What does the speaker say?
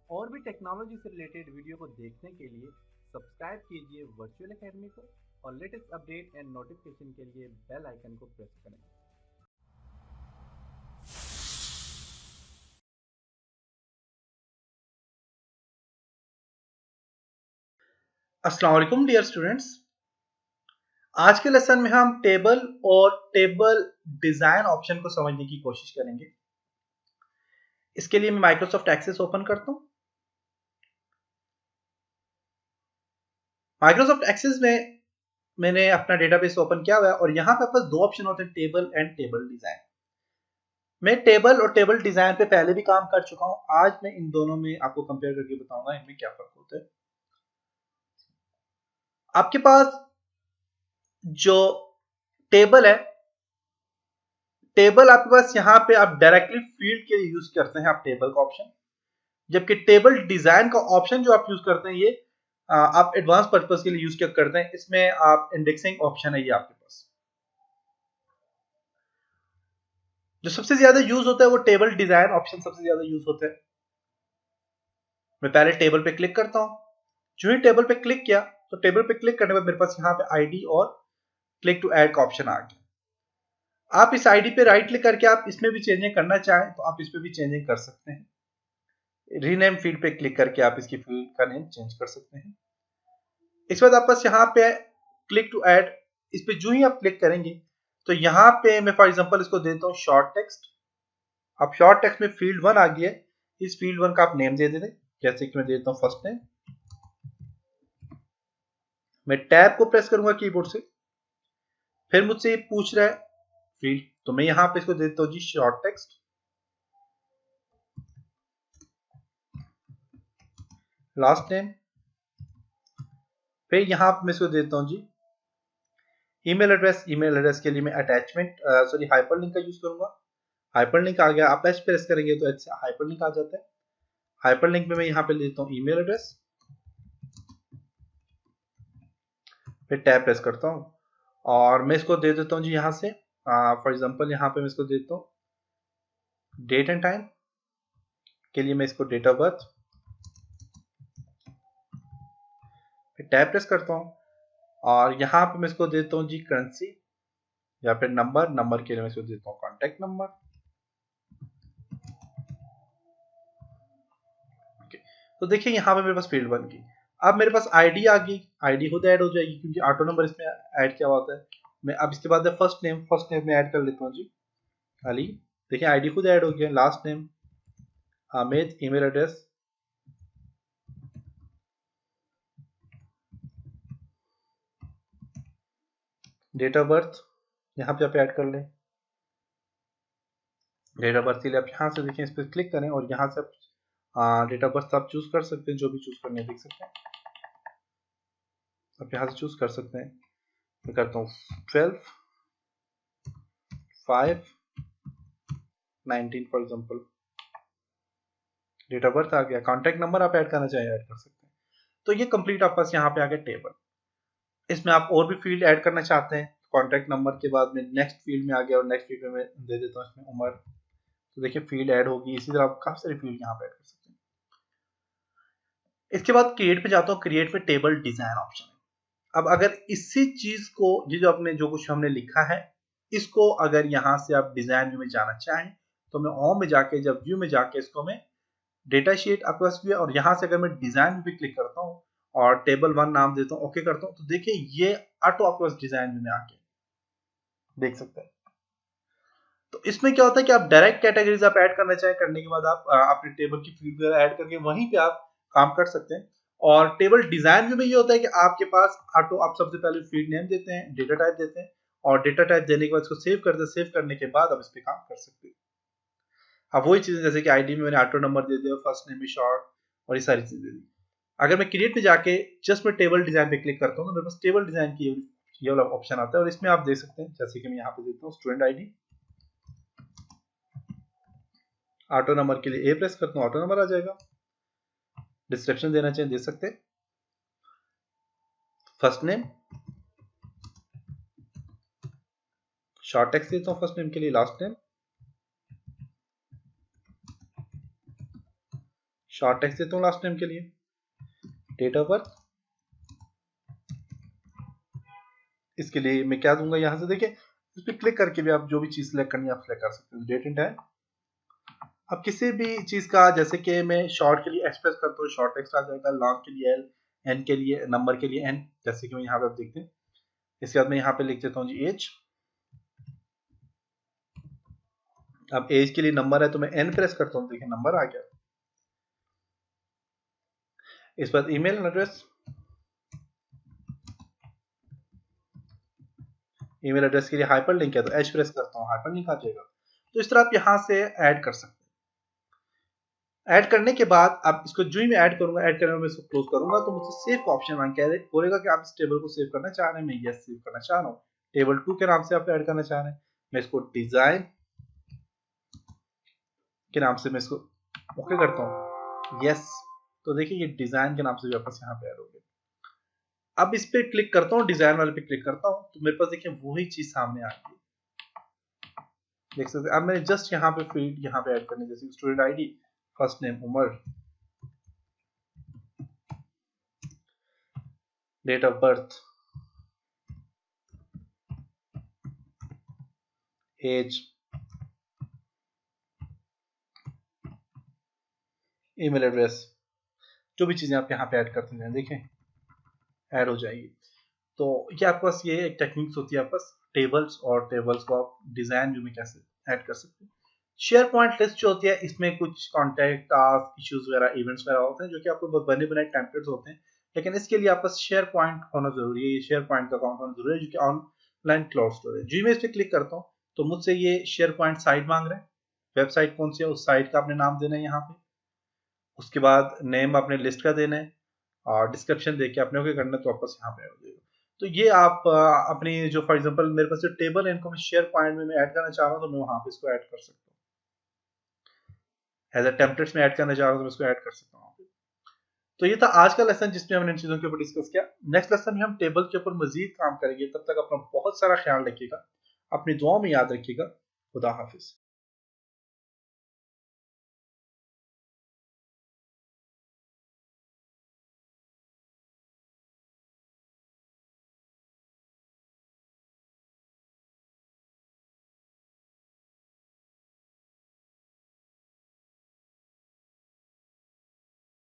और भी टेक्नोलॉजी से रिलेटेड वीडियो को देखने के लिए सब्सक्राइब कीजिए वर्चुअल एकेडमी को और लेटेस्ट अपडेट एंड नोटिफिकेशन के लिए बेल आइकन को प्रेस करें। अस्सलाम वालेकुम डियर स्टूडेंट्स। आज के लेसन में हम टेबल और टेबल डिजाइन ऑप्शन को समझने की कोशिश करेंगे। इसके लिए मैं माइक्रोसॉफ्ट एक्सेस ओपन करता हूं। माइक्रोसॉफ्ट एक्सेस में मैंने अपना डेटाबेस ओपन किया हुआ है और यहां पे दो ऑप्शन होते हैं, टेबल एंड टेबल डिजाइन। मैं टेबल और टेबल डिजाइन पे पहले भी काम कर चुका हूं। आज मैं इन दोनों में आपको कंपेयर करके बताऊंगा इनमें क्या फर्क होता है। आपके पास जो टेबल है, टेबल आपके पास यहाँ पे आप डायरेक्टली फील्ड के लिए यूज करते हैं आप टेबल का ऑप्शन, जबकि टेबल डिजाइन का ऑप्शन जो आप यूज करते हैं ये आप एडवांस पर्पस के लिए यूज करते हैं। इसमें आप इंडेक्सिंग ऑप्शन है ये आपके पास। जो सबसे ज्यादा यूज होता है वो टेबल डिजाइन ऑप्शन सबसे ज्यादा यूज होता है। मैं पहले टेबल पे क्लिक करता हूं। जो ही टेबल पे क्लिक किया तो टेबल पे क्लिक करने के बाद मेरे पास यहाँ पे आईडी और क्लिक टू ऐड का ऑप्शन आ गया। आप इस आईडी पे राइट क्लिक करके आप इसमें भी चेंजिंग करना चाहें तो आप इस पे भी चेंजिंग कर सकते हैं। रीनेम फील्ड पे क्लिक करके आप इसकी फील्ड का नेम चेंज कर सकते हैं। इसके बाद आप बस यहाँ पे क्लिक टू ऐड, इस पे जो ही आप क्लिक करेंगे तो यहाँ पे मैं फॉर एग्जांपल इसको देता हूँ शॉर्ट टेक्स्ट। अब शॉर्ट टेक्स्ट में फील्ड 1 आ गया है, इस फील्ड 1 का आप नेम दे देते, जैसे कि मैं देता हूँ फर्स्ट नेम। मैं टैब को प्रेस करूंगा कीबोर्ड से, फिर मुझसे ये पूछ रहा है फील्ड, तो मैं यहाँ पे इसको देता हूँ जी शॉर्ट टेक्स्ट। लास्ट नेम, फिर यहाँ पे मैं इसको देता हूँ जी ईमेल एड्रेस। ईमेल एड्रेस के लिए मैं अटैचमेंट सॉरी हाइपरलिंक का यूज करूंगा। हाइपरलिंक आ गया, आप एच प्रेस करेंगे तो एच से हाइपरलिंक आ जाता है। हाइपरलिंक में मैं यहाँ पे लेता हूँ ईमेल एड्रेस, फिर टैब प्रेस करता हूँ और मैं इसको दे देता हूँ जी यहाँ से फॉर एग्जांपल यहाँ पे मैं इसको देता हूँ डेट एंड टाइम के लिए मैं इसको डेट ऑफ बर्थ, फिर टैब प्रेस करता हूँ और यहाँ पे मैं इसको देता हूँ जी करेंसी या फिर नंबर। नंबर के लिए मैं इसको देता हूँ कॉन्टेक्ट नंबर। तो देखिए यहाँ पे मेरे पास फील्ड बन गई। अब मेरे पास आईडी आ गई, आईडी खुद ऐड हो जाएगी क्योंकि ऑटो नंबर इसमें ऐड किया होता है। मैं अब इसके बाद फर्स्ट नेम, फर्स्ट नेम में ऐड कर लेता हूँ जी अली। देखिए आईडी खुद ऐड हो गया। Last name Hamid, email address, date of birth यहाँ पे आप ऐड कर लें। डेट ऑफ बर्थ के लिए आप यहाँ से देखें, इस पर क्लिक करें और यहाँ से आप डेट ऑफ बर्थ आप चूज कर सकते हैं, जो भी चूज करने देख सकते हैं आप यहाँ से चूज कर सकते हैं। मैं करता हूँ 12/5/19 for example. Date of birth आ गया। कॉन्टेक्ट नंबर आप ऐड करना चाहें ऐड कर सकते हैं। तो ये कंप्लीट आपके पास यहाँ पे आ गया टेबल। इसमें आप और भी फील्ड ऐड करना चाहते हैं, कॉन्टेक्ट नंबर के बाद में नेक्स्ट फील्ड में आ गया और नेक्स्ट फील्ड में मैं दे देता हूँ इसमें उम्र। तो देखिए फील्ड ऐड होगी। इसी तरह आप काफी सारी फील्ड यहाँ पे ऐड कर सकते हैं। इसके बाद क्रिएट पे जाता हूँ। क्रिएट पे टेबल डिजाइन ऑप्शन है। अब अगर इसी चीज को ये जो अपने जो कुछ हमने लिखा है इसको अगर यहाँ से आप डिजाइन व्यू में जाना चाहें तो मैं होम में जाके, जब व्यू में जाके इसको मैं डेटा शीट आपके पास भी है और यहाँ से अगर मैं डिजाइन पे क्लिक करता हूँ और टेबल 1 नाम देता हूँ, ओके करता हूँ, तो देखिए ये ऑटो आपके पास डिजाइन में आके देख सकते हैं। तो इसमें क्या होता है कि आप डायरेक्ट कैटेगरीज आप ऐड करना चाहें, करने के बाद आप अपने टेबल की फील्ड वगैरह ऐड करके वहीं पे आप काम कर सकते हैं। और टेबल डिजाइन में ये होता है कि आपके पास ऑटो आप सबसे पहले फील्ड नेम देते हैं, डेटा टाइप देते हैं और डेटा टाइप देने के बाद इसको सेव करते हैं। सेव करने के बाद आप इस पे काम कर सकते हैं। अब वही चीजें जैसे कि आईडी में मैंने ऑटो नंबर दे दिया, फर्स्ट नेम में शॉर्ट और ये सारी चीजें दे दी। अगर मैं क्रिएट पे जाके जस्ट मैं टेबल डिजाइन पे क्लिक करता हूँ तो मेरे पास टेबल डिजाइन की ये वाला ऑप्शन आता है और इसमें आप देख सकते हैं, जैसे कि मैं यहाँ पे देता हूँ स्टूडेंट आईडी, ऑटो नंबर के लिए ए प्रेस करता हूँ, ऑटो नंबर आ जाएगा। डिस्क्रिप्शन देना चाहिए दे सकते हैं, फर्स्ट नेम, शॉर्ट टेक्स्ट देता हूँ फर्स्ट नेम के लिए, लास्ट नेम, शॉर्ट टेक्स्ट देता हूँ लास्ट नेम के लिए, डेट ऑफ बर्थ। इसके लिए मैं क्या दूंगा, यहाँ से देखिए इस पर क्लिक करके भी आप जो भी चीज सिलेक्ट करनी है आप सिलेक्ट कर सकते हैं। Date and time. अब किसी भी चीज का, जैसे कि मैं शॉर्ट के लिए एक्सप्रेस करता हूँ शॉर्ट टेक्स्ट आ जाएगा, लॉन्ग के लिए एल, एन के लिए नंबर के लिए एन, जैसे कि मैं यहाँ पे आप देखते हैं। इसके बाद मैं यहाँ पे लिख देता हूँ जी एज। अब एज के लिए नंबर है तो मैं एन प्रेस करता हूँ, देखिए नंबर आ गया। इस बाद ईमेल एड्रेस, ईमेल एड्रेस के लिए हाइपर लिंक है तो एच प्रेस करता हूँ, हाइपर लिंक आ जाएगा। तो इस तरह आप यहाँ से ऐड कर सकते हैं। ऐड करने के बाद अब इसको जो ही मैं ऐड करूंगा, ऐड करने में मैं इसको क्लोज करूंगा तो मुझसे सेव का ऑप्शन मांग के बोलेगा कि आप इस टेबल को सेव करना चाह रहे हैं। मैं यस सेव करना चाह रहा हूँ, टेबल 2 के नाम से आप ऐड करना चाह रहे हैं। मैं इसको डिजाइन के नाम से मैं इसको ओके करता हूँ, यस। तो देखिए ये डिजाइन के नाम से भी वापस यहाँ पे ऐड हो गया। अब इस पे क्लिक करता हूँ, डिजाइन वाले पे क्लिक करता हूँ तो मेरे पास देखिए वही चीज सामने आ गई, देख सकते हैं। अब मैंने जस्ट यहाँ पे फील्ड यहाँ पे ऐड करनी, जैसे student ID, first name Umar, date of birth, age, email address, जो भी चीजें आप यहाँ पे ऐड करते हैं देखें ऐड हो जाएगी। तो ये आपके पास ये एक टेक्निक्स होती है आपके पास टेबल्स, और टेबल्स को आप डिजाइन व्यू में कैसे ऐड कर सकते हैं। शेयर पॉइंट लिस्ट जो होती है इसमें कुछ कॉन्टैक्ट, टास्क, इश्यूज वगैरह, इवेंट्स वगैरह होते हैं जो कि आपको बने बनाए टेम्पलेट्स होते हैं, लेकिन इसके लिए आपका शेयर पॉइंट होना जरूरी है। ये शेयर पॉइंट का अकाउंट होना जरूरी है जो कि ऑनलाइन क्लाउड स्टोरेज। जी मैं इस पर क्लिक करता हूँ तो मुझसे ये शेयर पॉइंट साइट मांग रहे हैं। वेबसाइट कौन सी है उस साइट का आपने नाम देना है यहाँ पे, उसके बाद नेम अपने लिस्ट का देना है और डिस्क्रिप्शन देके अपने ओके करना है तो वापस यहाँ पे आ जाएगा। तो ये आप अपनी जो फॉर एग्जांपल मेरे पास जो टेबल है इनको मैं शेयर पॉइंट में मैं ऐड करना चाह रहा हूँ तो मैं वहां पे इसको ऐड कर सकता हूँ। एज अ टेम्पलेट्स में ऐड करना चाह रहा हूँ तो मैं इसको ऐड कर सकता हूँ। तो ये था आज का लेसन जिसमें हमने इन चीजों के ऊपर डिस्कस किया। नेक्स्ट लेसन में हम टेबल के ऊपर मजीद काम करेंगे। तब तक अपना बहुत सारा ख्याल रखिएगा, अपनी दुआओं में याद रखिएगा। खुदा हाफिज।